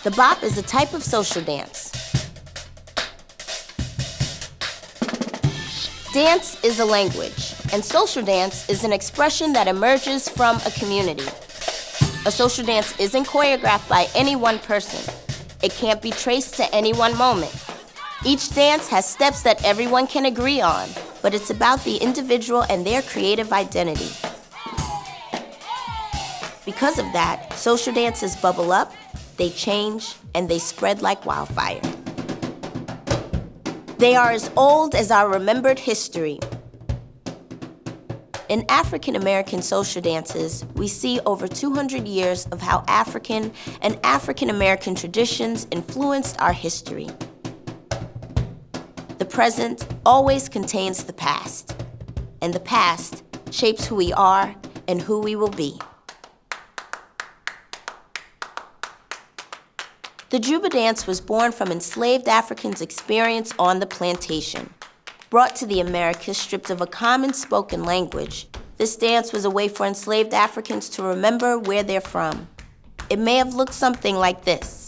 The bop is a type of social dance. Dance is a language, and social dance is an expression that emerges from a community. A social dance isn't choreographed by any one person. It can't be traced to any one moment. Each dance has steps that everyone can agree on, but it's about the individual and their creative identity. Because of that, social dances bubble up, they change, and they spread like wildfire. They are as old as our remembered history. In African American social dances, we see over 200 years of how African and African American traditions influenced our history. The present always contains the past, and the past shapes who we are and who we will be. The Juba dance was born from enslaved Africans' experience on the plantation. Brought to the Americas stripped of a common spoken language, this dance was a way for enslaved Africans to remember where they're from. It may have looked something like this.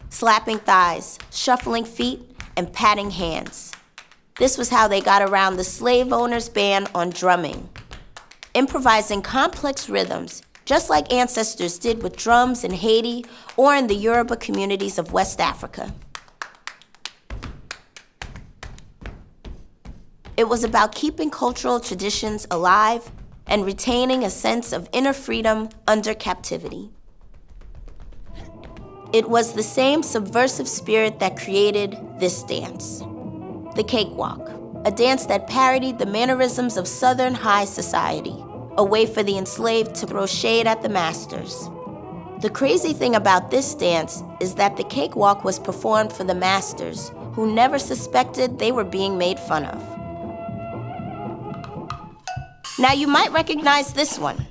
Slapping thighs, shuffling feet, and patting hands. This was how they got around the slave owner's ban on drumming. Improvising complex rhythms, just like ancestors did with drums in Haiti or in the Yoruba communities of West Africa. It was about keeping cultural traditions alive and retaining a sense of inner freedom under captivity. It was the same subversive spirit that created this dance, the cakewalk, a dance that parodied the mannerisms of Southern high society, a way for the enslaved to throw shade at the masters. The crazy thing about this dance is that the cakewalk was performed for the masters, who never suspected they were being made fun of. Now you might recognize this one.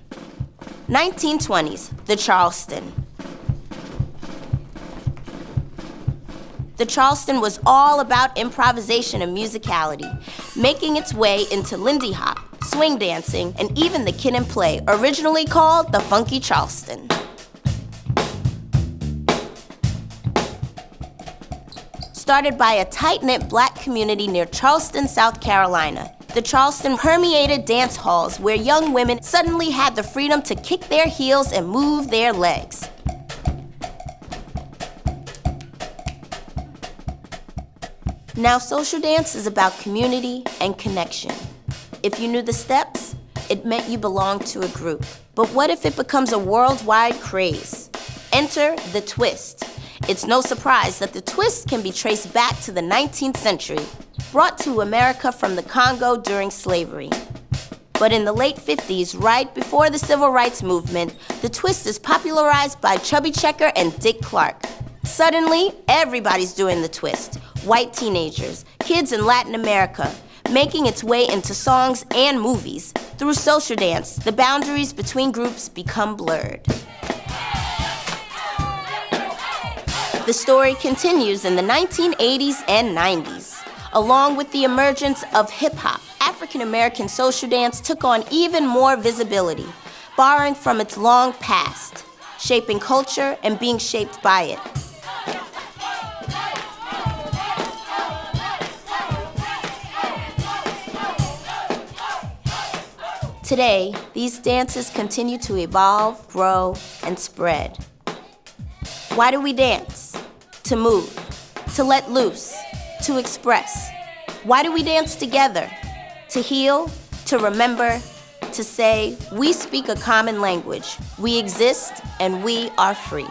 1920s, the Charleston. The Charleston was all about improvisation and musicality, making its way into Lindy Hop, swing dancing, and even the kid and play, originally called the Funky Charleston. Started by a tight-knit black community near Charleston, South Carolina, the Charleston permeated dance halls where young women suddenly had the freedom to kick their heels and move their legs. Now, social dance is about community and connection. If you knew the steps, it meant you belonged to a group. But what if it becomes a worldwide craze? Enter the twist. It's no surprise that the twist can be traced back to the 19th century, brought to America from the Congo during slavery. But in the late 50s, right before the Civil Rights Movement, the twist is popularized by Chubby Checker and Dick Clark. Suddenly, everybody's doing the twist. White teenagers, kids in Latin America, making its way into songs and movies. Through social dance, the boundaries between groups become blurred. The story continues in the 1980s and 90s. Along with the emergence of hip-hop, African-American social dance took on even more visibility, borrowing from its long past, shaping culture and being shaped by it. Today, these dances continue to evolve, grow, and spread. Why do we dance? To move, to let loose, to express. Why do we dance together? To heal, to remember, to say, we speak a common language. We exist and we are free.